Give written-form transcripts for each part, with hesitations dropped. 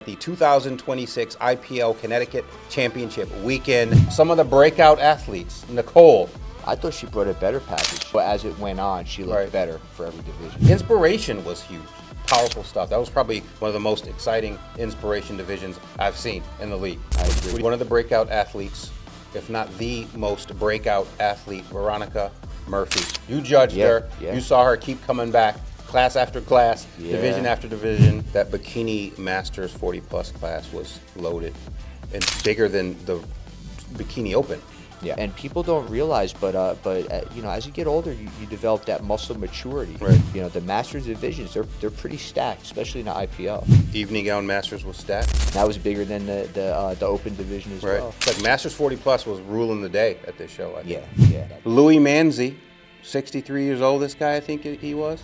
The 2026 IPL Connecticut Championship weekend. Some of the breakout athletes. Nichole. I thought she brought a better package, but as it went on, she looked better for every division. Inspiration was huge. Powerful stuff. That was probably one of the most exciting inspiration divisions I've seen in the league. I agree. One of the breakout athletes, if not the most breakout athlete, Veronica Murphy. You judged her. Yeah. You saw her keep coming back. Class after class, division after division. That Bikini Masters 40-plus class was loaded and bigger than the Bikini Open. Yeah, and people don't realize, but you know, as you get older, you develop that muscle maturity. Right. You know, the Masters divisions, they're pretty stacked, especially in the IPL. Evening Gown Masters was stacked. That was bigger than the Open division as well. It's like Masters 40-plus was ruling the day at this show, I think. Yeah. Louis Manzi, 63 years old, this guy, I think he was.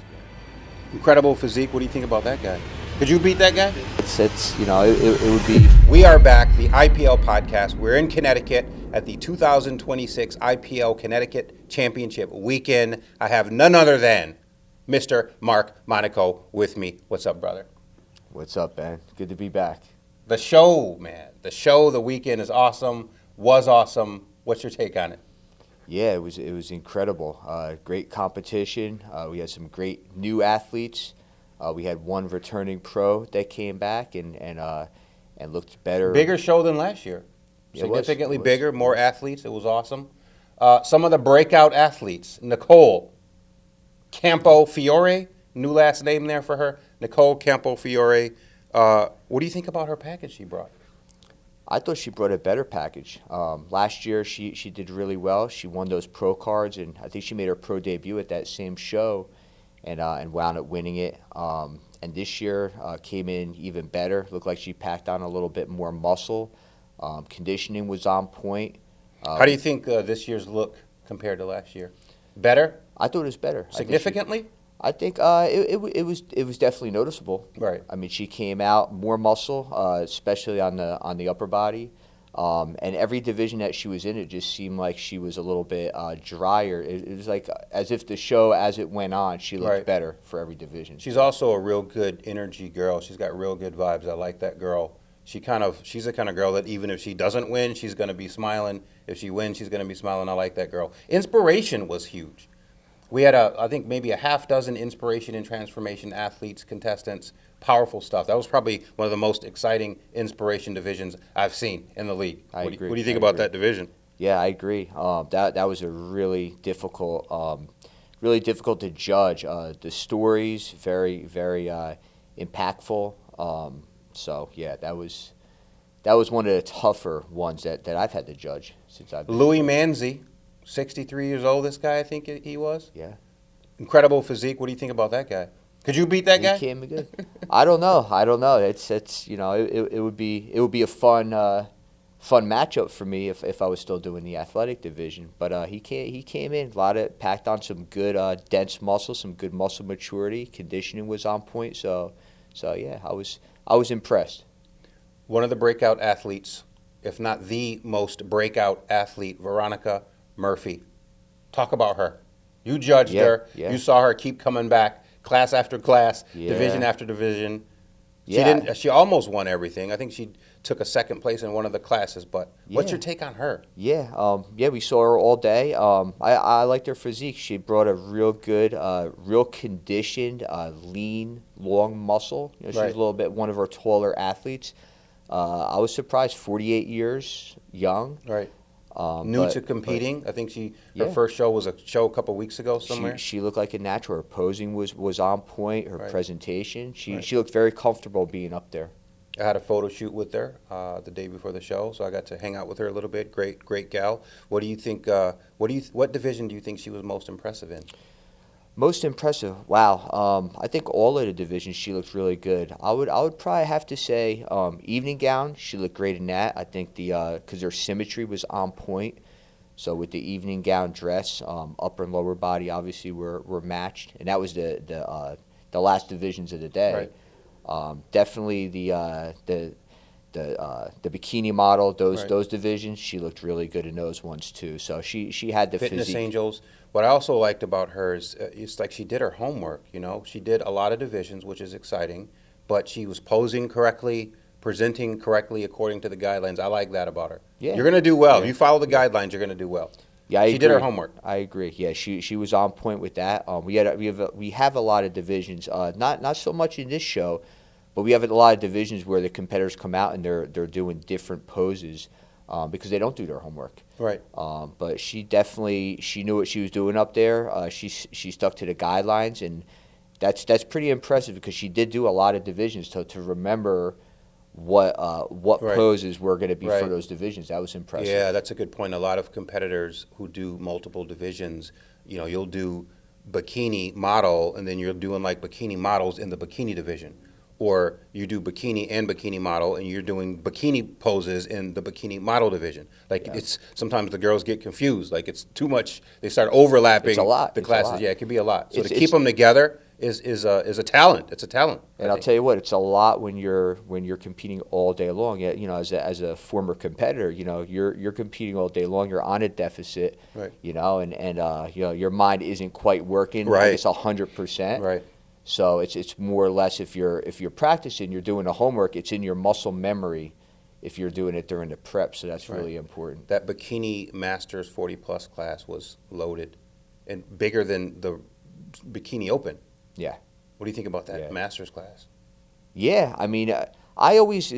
Incredible physique. What do you think about that guy? Could you beat that guy? It's you know, it would be. We are back, the IPL Podcast. We're in Connecticut at the 2026 IPL Connecticut Championship weekend. I have none other than Mr. Mark Monaco with me. What's up, brother? What's up, Ben? Good to be back. The show, man. The weekend is awesome, was awesome. What's your take on it? Yeah, it was incredible. Great competition. We had some great new athletes. We had one returning pro that came back and looked better. Bigger show than last year. Significantly bigger, more athletes. It was awesome. Some of the breakout athletes. Nichole Campofiore, new last name there for her. Nichole Campofiore. What do you think about her package she brought? I thought she brought a better package. Last year, she did really well. She won those pro cards, and I think she made her pro debut at that same show and wound up winning it. And this year came in even better. Looked like she packed on a little bit more muscle. Conditioning was on point. How do you think this year's look compared to last year? Better? I thought it was better. Significantly? I think it was definitely noticeable. Right. I mean, she came out more muscle, especially on the upper body, and every division that she was in, it just seemed like she was a little bit drier. It was like as if the show, as it went on, she looked better for every division. She's also a real good energy girl. She's got real good vibes. I like that girl. She's the kind of girl that even if she doesn't win, she's going to be smiling. If she wins, she's going to be smiling. I like that girl. Inspiration was huge. We had, I think, maybe a half dozen inspiration and transformation athletes, contestants, powerful stuff. That was probably one of the most exciting inspiration divisions I've seen in the league. I agree. What do you think about that division? Yeah, I agree. That was a really difficult to judge. The stories very impactful. So yeah, that was one of the tougher ones that I've had to judge since I've been. Louis Manzi. 63 years old, this guy, I think he was. Yeah. Incredible physique. What do you think about that guy? Could you beat that guy? He came good. I don't know. It's you know, it would be a fun matchup for me if I was still doing the athletic division. But he came in packed on some good dense muscle, some good muscle maturity. Conditioning was on point. So yeah, I was impressed. One of the breakout athletes, if not the most breakout athlete, Veronica Murphy. Talk about her. You judged her. Yeah. You saw her keep coming back, class after class, division after division. She almost won everything. I think she took a second place in one of the classes. But what's your take on her? Yeah, we saw her all day. I liked her physique. She brought a real good, real conditioned, lean, long muscle. You know, she's a little bit one of our taller athletes. I was surprised. 48 years, young. Right. New to competing. I think her first show was a show a couple weeks ago somewhere. She looked like a natural. Her posing was on point. Her presentation. She looked very comfortable being up there. I had a photo shoot with her the day before the show, so I got to hang out with her a little bit. Great gal. What do you think? What division do you think she was most impressive in? Most impressive. Wow. I think all of the divisions she looked really good. I would probably have to say evening gown. She looked great in that. I think because her symmetry was on point. So with the evening gown dress, upper and lower body obviously were matched, and that was the last divisions of the day. Right. Definitely the bikini model. Those divisions she looked really good in those ones too. So she had the Fitness physique. Angels. What I also liked about her is it's like she did her homework. You know, she did a lot of divisions, which is exciting, but she was posing correctly, presenting correctly according to the guidelines. I like that about her. Yeah. You're going to do well. Yeah. If you follow the guidelines, you're going to do well. Yeah, I She agree. did her homework. I agree. Yeah, she was on point with that. We have a lot of divisions. Not so much in this show, but we have a lot of divisions where the competitors come out and they're doing different poses because they don't do their homework. Right. But she knew what she was doing up there. She stuck to the guidelines, and that's pretty impressive because she did do a lot of divisions to remember what Right. poses were going to be Right. for those divisions. That was impressive. Yeah, that's a good point. A lot of competitors who do multiple divisions, you'll do bikini model, and then you're doing like bikini models in the bikini division. Or you do bikini and bikini model, and you're doing bikini poses in the bikini model division. Like it's sometimes the girls get confused. Like it's too much. They start overlapping It's a lot. the It's a classes. lot. Yeah, it can be a lot. So to It's- keep them together is a talent. It's a talent. And I'll tell you what, it's a lot when you're competing all day long. Yeah, as a former competitor, you're competing all day long. You're on a deficit, Right. and your mind isn't quite working. Right. I guess 100%. Right. So it's more or less if you're practicing, you're doing the homework. It's in your muscle memory if you're doing it during the prep. So that's really important. That Bikini Masters 40-plus class was loaded and bigger than the Bikini Open. Yeah. What do you think about that Yeah. Masters class? Yeah, I mean, I always,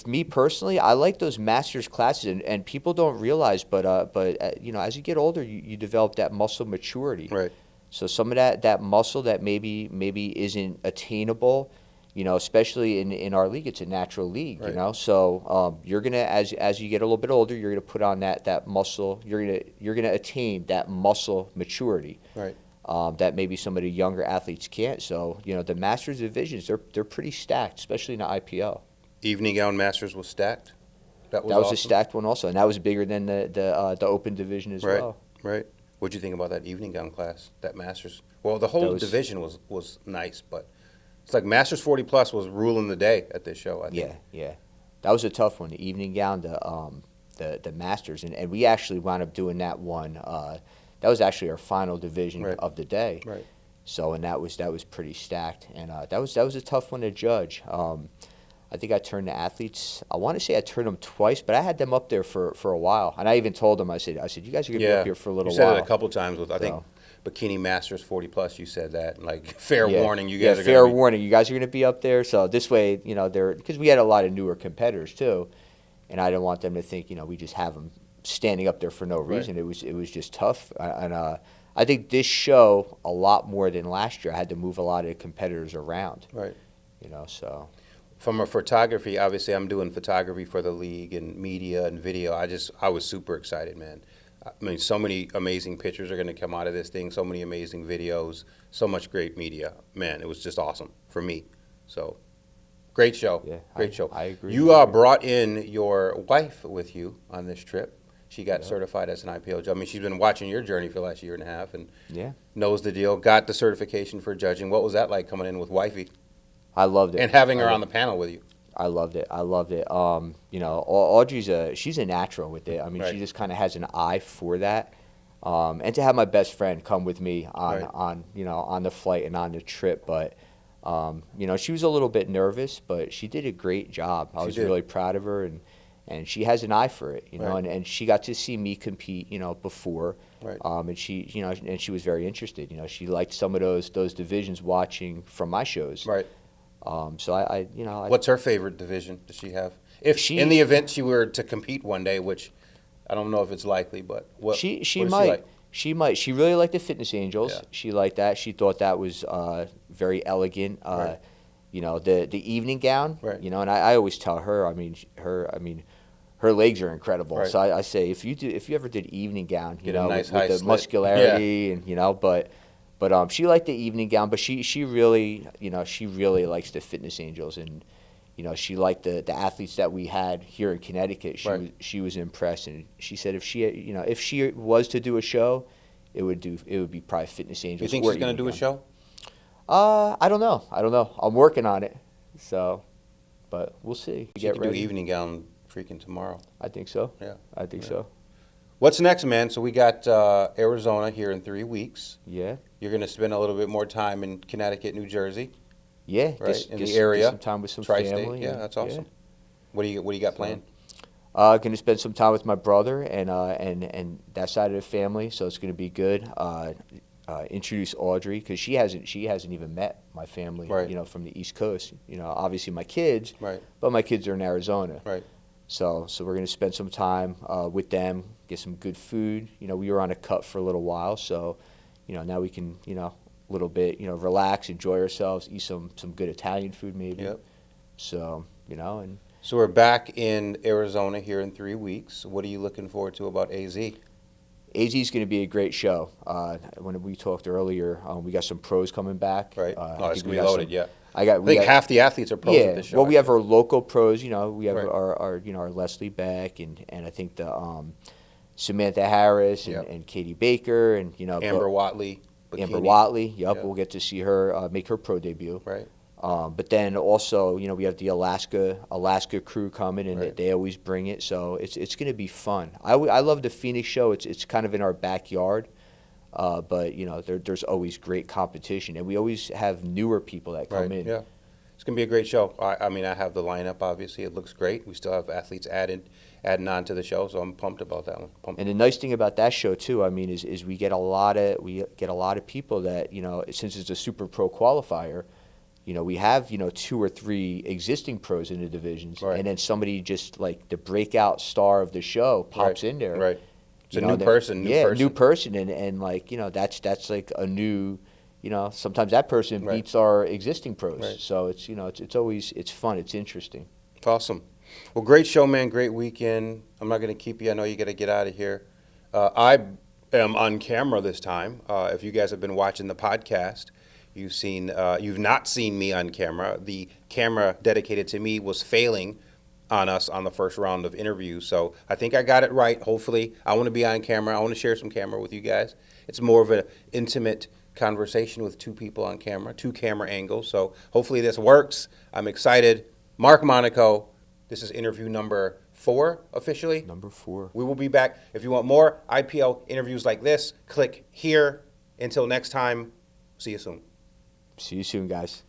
me personally, I like those masters classes, and people don't realize, but as you get older, you develop that muscle maturity. Right. So some of that muscle that maybe isn't attainable, especially in our league, it's a natural league, Right. So you're gonna as you get a little bit older, you're gonna put on that muscle. You're gonna attain that muscle maturity. Right. That maybe some of the younger athletes can't. So the Masters divisions, they're pretty stacked, especially in the IPL. Evening Gown Masters was stacked. That was That was awesome. a stacked one also, and that was bigger than the Open division as Right. well. Right. What'd you think about that evening gown class? That Masters. Well, the whole division was nice, but it's like Masters 40-plus was ruling the day at this show. I think. Yeah. That was a tough one. The evening gown, the Masters, and we actually wound up doing that one. That was actually our final division Right. of the day. Right. So, and that was pretty stacked, and that was a tough one to judge. I think I turned the athletes. I want to say I turned them twice, but I had them up there for a while, and I even told them, I said, you guys are gonna be up here for a little you said while. it a couple times with I think Bikini Masters 40-plus. You said that, and like fair warning, you guys are fair gonna be, warning, you guys are gonna be up there. So this way, they're because we had a lot of newer competitors too, and I didn't want them to think we just have them standing up there for no reason. Right. It was just tough, and I think this show a lot more than last year. I had to move a lot of competitors around. Right. So. From a photography, obviously, I'm doing photography for the league and media and video. I was super excited, man. I mean, so many amazing pictures are going to come out of this thing. So many amazing videos. So much great media, man. It was just awesome for me. So, great show. Yeah, great show. I agree. You brought in your wife with you on this trip. She got certified as an IPL judge. I mean, she's been watching your journey for the last year and a half and knows the deal. Got the certification for judging. What was that like coming in with wifey? I loved it. And having her on the panel with you. I loved it. Audrey's she's a natural with it. I mean, Right. she just kind of has an eye for that. And to have my best friend come with me on the flight and on the trip, but she was a little bit nervous, but she did a great job. I was really proud of her, and she has an eye for it, Right. and she got to see me compete, before, Right. and she was very interested. She liked some of those divisions watching from my shows. Right. So I What's her favorite division does she have? If in the event she were to compete one day, which I don't know if it's likely, but what she what might. does like? She might. She really liked the Fitness Angels. Yeah. She liked that. She thought that was very elegant. Right. The evening gown. Right. And I always tell her. Her legs are incredible. Right. So I say if you ever did evening gown, Get a nice high with the slit. muscularity and but she liked the evening gown. But she really likes the Fitness Angels, and she liked the athletes that we had here in Connecticut. She was impressed, and she said if she was to do a show, it would be probably Fitness Angels. You think or she's going to do a evening show? I don't know. I'm working on it. So, but we'll see. She could do evening gown freaking tomorrow. I think so. Yeah. I think so. What's next, man? So we got Arizona here in 3 weeks. Yeah. You're going to spend a little bit more time in Connecticut, New Jersey. Yeah. Right, in get the area. some time with some Tri-state. family. Yeah, that's awesome. What do you got planned? Going to spend some time with my brother and that side of the family, so it's going to be good. Introduce Audrey because she hasn't even met my family, Right. you know, from the East Coast. You know, obviously my kids, Right. but my kids are in Arizona. Right. So we're going to spend some time with them, get some good food. You know, we were on a cut for a little while, so you know now we can a little bit relax, enjoy ourselves, eat some good Italian food maybe. Yep. So and. So we're back in Arizona here in 3 weeks. What are you looking forward to about AZ? AZ is going to be a great show. When we talked earlier, we got some pros coming back. Right. I No, it's think we going to be got loaded, some- yeah. I think half the athletes are pros yeah. at this show. Well, we have our local pros. You know, we have Right. our Leslie Beck and I think the Samantha Harris and, Yep. and Katie Baker and Amber Watley. Amber Bikini. Watley. Yep, Yep. we'll get to see her make her pro debut. Right. But then also, we have the Alaska crew coming, and Right. they always bring it. So it's going to be fun. I love the Phoenix show. It's kind of in our backyard, but there's always great competition, and we always have newer people that come in. Yeah. It's going to be a great show. I mean, I have the lineup, obviously. It looks great. We still have athletes adding on to the show, so I'm pumped about that one. Pumped. And the nice thing about that show too, I mean, is we get a lot of people that since it's a super pro qualifier. We have 2 or 3 existing pros in the divisions, Right. and then somebody just like the breakout star of the show pops Right. in there. Right. It's a You know, new that- person. new person, and like that's like a new. Sometimes that person Right. beats our existing pros. Right. So it's always fun. It's interesting. Awesome. Well, great show, man. Great weekend. I'm not going to keep you. I know you got to get out of here. I am on camera this time. If you guys have been watching the podcast, you've not seen me on camera. The camera dedicated to me was failing on us on the first round of interviews. So I think I got it right. Hopefully, I want to be on camera. I want to share some camera with you guys. It's more of an intimate conversation with 2 people on camera, 2 camera angles. So hopefully this works. I'm excited. Mark Monaco. This is interview number 4 officially. Number 4. We will be back. If you want more IPL interviews like this, click here. Until next time, see you soon. See you soon, guys.